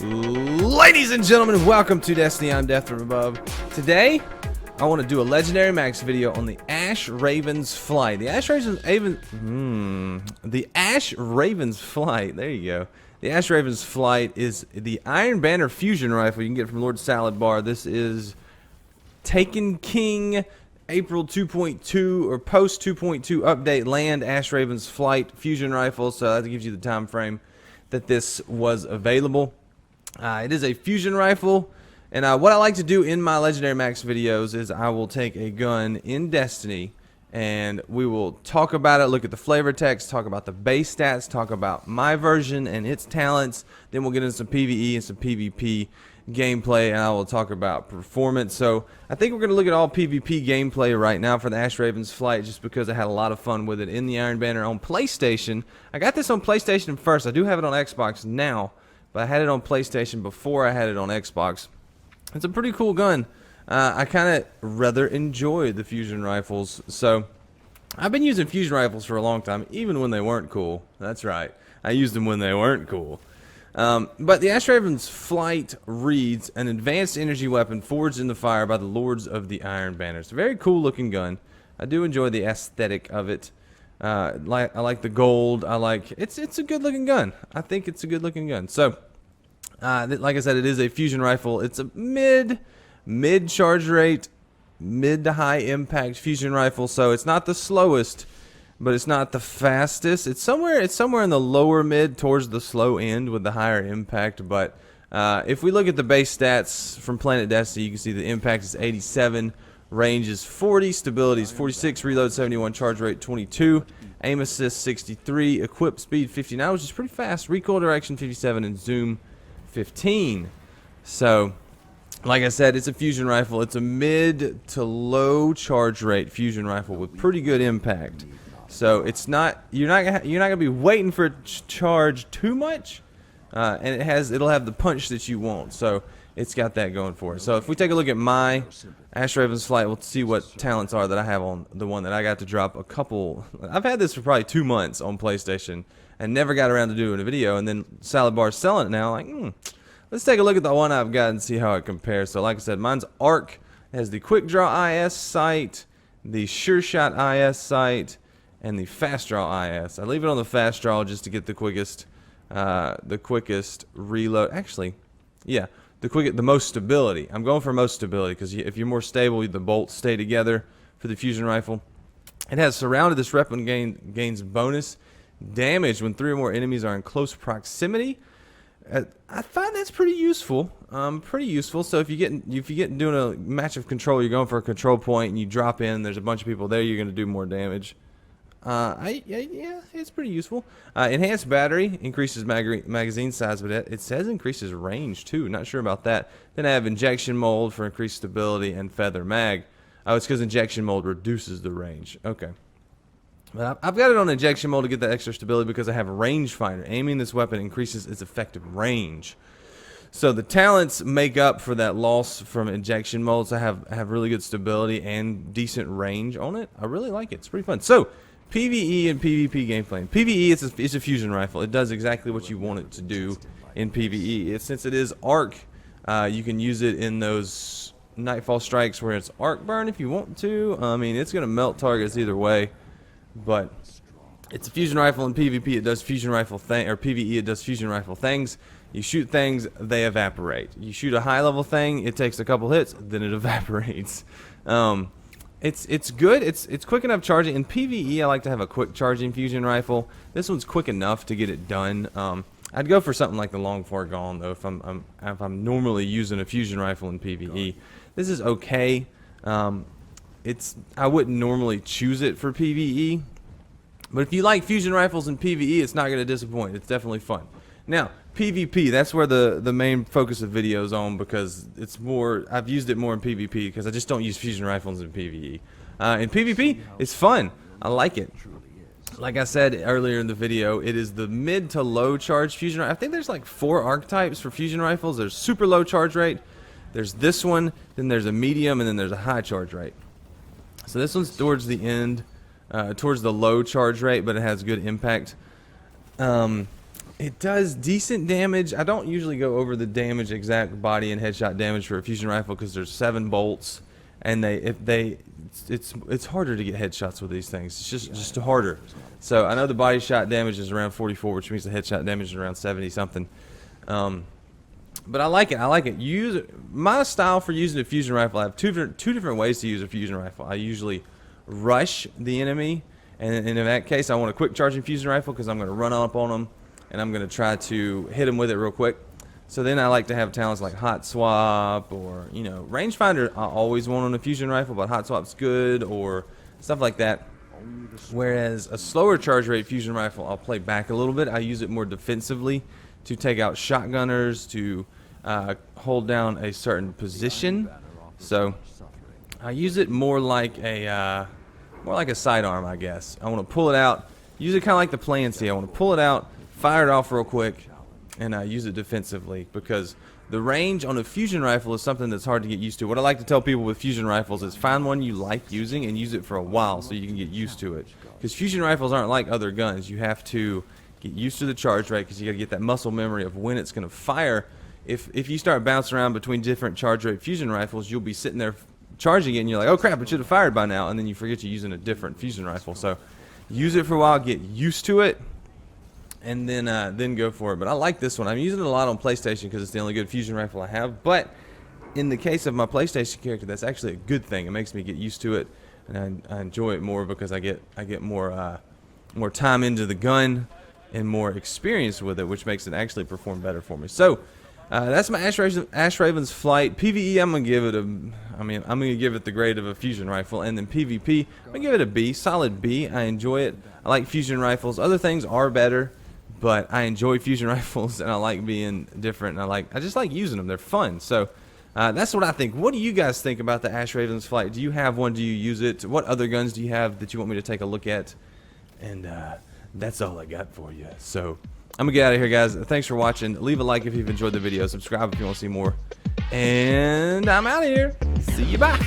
Ladies and gentlemen, welcome to Destiny. I'm Death from Above. Today, I want to do a Legendary Max video on the Ashraven's Flight. The Ashraven's Flight, there you go. The Ashraven's Flight is the Iron Banner fusion rifle you can get from Lord Salad Bar. This is Taken King April 2.2 or post 2.2 update land Ashraven's Flight fusion rifle, so that gives you the time frame that this was available. It is a fusion rifle, and what I like to do in my Legendary Max videos is I will take a gun in Destiny and we will talk about it, look at the flavor text, talk about the base stats, talk about my version and its talents, then we'll get into some PvE and some PvP gameplay, and I will talk about performance. So I think we're going to look at all PvP gameplay right now for the Ashraven's Flight, just because I had a lot of fun with it in the Iron Banner on PlayStation. I got this on PlayStation first. I do have it on Xbox now, but I had it on PlayStation before I had it on Xbox. It's a pretty cool gun. I kind of rather enjoy the fusion rifles. So I've been using fusion rifles for a long time, even when they weren't cool. That's right. I used them when they weren't cool. But the Ashraven's Flight reads, an advanced energy weapon forged in the fire by the Lords of the Iron Banner. It's a very cool looking gun. I do enjoy the aesthetic of it. I like the gold. It's a good looking gun. I think it's a good looking gun. So like I said, it is a fusion rifle. It's a mid charge rate, mid to high impact fusion rifle. So it's not the slowest, but it's not the fastest. It's somewhere in the lower mid towards the slow end with the higher impact. But if we look at the base stats from Planet Destiny, you can see the impact is 87, range is 40, stability is 46, reload 71, charge rate 22, aim assist 63, equip speed 59, which is pretty fast, recoil direction 57, and zoom 15. So like I said, it's a fusion rifle. It's a mid to low charge rate fusion rifle with pretty good impact. So it's not, you're not gonna be waiting for it to charge too much, and it'll have the punch that you want. So it's got that going for it. So if we take a look at my Ashraven's Flight, we'll see what talents are that I have on the one that I got to drop a couple. I've had this for probably 2 months on PlayStation and never got around to doing a video. And then Salad Bar's selling it now. Like, let's take a look at the one I've got and see how it compares. So like I said, mine's Arc. It has the Quick Draw IS sight, the Sure Shot IS sight, and the Fast Draw IS. I leave it on the Fast Draw just to get the quickest reload. Actually, yeah, the most stability. I'm going for most stability because if you're more stable, the bolts stay together for the fusion rifle. It has surrounded. This weapon gains bonus damage when 3 or more enemies are in close proximity. I find that's pretty useful. So if you get doing a match of control, you're going for a control point and you drop in, there's a bunch of people there, you're going to do more damage. Yeah, it's pretty useful. Enhanced battery increases magazine size, but it says increases range too. Not sure about that. Then I have injection mold for increased stability and feather mag. Oh, it's because injection mold reduces the range. Okay. But I've got it on injection mold to get that extra stability because I have a rangefinder. Aiming this weapon increases its effective range. So the talents make up for that loss from injection molds. I have really good stability and decent range on it. I really like it. It's pretty fun. So PvE and PvP gameplay. In PvE, it's a fusion rifle. It does exactly what you want it to do in PvE. Since it is arc, you can use it in those Nightfall strikes where it's arc burn if you want to. I mean, it's going to melt targets either way. But it's a fusion rifle. In PvP, it does fusion rifle thing, or PvE, it does fusion rifle things. You shoot things, they evaporate. You shoot a high level thing, it takes a couple hits, then it evaporates. It's good. It's quick enough charging. In PvE, I like to have a quick charging fusion rifle. This one's quick enough to get it done. I'd go for something like the Long Far Gone though if I'm normally using a fusion rifle in PvE. This is okay. I wouldn't normally choose it for PvE, but if you like fusion rifles in PvE, it's not going to disappoint. It's definitely fun. Now, PvP, that's where the main focus of video is on, because it's more, I've used it more in PvP because I just don't use fusion rifles in PvE. In PvP, it's fun. I like it. Like I said earlier in the video, it is the mid to low charge fusion rifle. I think there's like 4 archetypes for fusion rifles. There's super low charge rate, there's this one, then there's a medium, and then there's a high charge rate. So this one's towards the end. towards the low charge rate, but it has good impact. It does decent damage. I don't usually go over the damage, exact body and headshot damage for a fusion rifle because there's 7 bolts, and it's harder to get headshots with these things. It's just harder. So I know the body shot damage is around 44, which means the headshot damage is around 70 something. But I like it. I like it. My style for using a fusion rifle. I have two different ways to use a fusion rifle. I usually rush the enemy, and in that case, I want a quick charging fusion rifle because I'm going to run up on them, and I'm going to try to hit them with it real quick. So then I like to have talents like hot swap, or rangefinder. I always want on a fusion rifle, but hot swap's good, or stuff like that. Whereas a slower charge rate fusion rifle, I'll play back a little bit. I use it more defensively to take out shotgunners, to hold down a certain position. So I use it more like a sidearm, I guess. I want to pull it out, use it kind of like the plan C. I want to pull it out, fire it off real quick, and use it defensively, because the range on a fusion rifle is something that's hard to get used to. What I like to tell people with fusion rifles is find one you like using and use it for a while so you can get used to it. Because fusion rifles aren't like other guns. You have to get used to the charge rate, because you got to get that muscle memory of when it's going to fire. If you start bouncing around between different charge rate fusion rifles, you'll be sitting there charging it, and you're like, oh crap, it should have fired by now, and then you forget you're using a different fusion rifle. So use it for a while, get used to it, and then go for it. But I like this one. I'm using it a lot on PlayStation because it's the only good fusion rifle I have. But in the case of my PlayStation character, that's actually a good thing. It makes me get used to it, and I enjoy it more because I get more time into the gun and more experience with it, which makes it actually perform better for me. So that's my Ashraven's Flight. PvE, I'm gonna give it the grade of a fusion rifle, and then PvP, I'm gonna give it a B, solid B. I enjoy it. I like fusion rifles. Other things are better, but I enjoy fusion rifles, and I like being different. And I just like using them. They're fun. So that's what I think. What do you guys think about the Ashraven's Flight? Do you have one? Do you use it? What other guns do you have that you want me to take a look at? And that's all I got for you. So I'm gonna get out of here, guys. Thanks for watching. Leave a like if you've enjoyed the video. Subscribe if you want to see more. And I'm out of here. See you. Bye.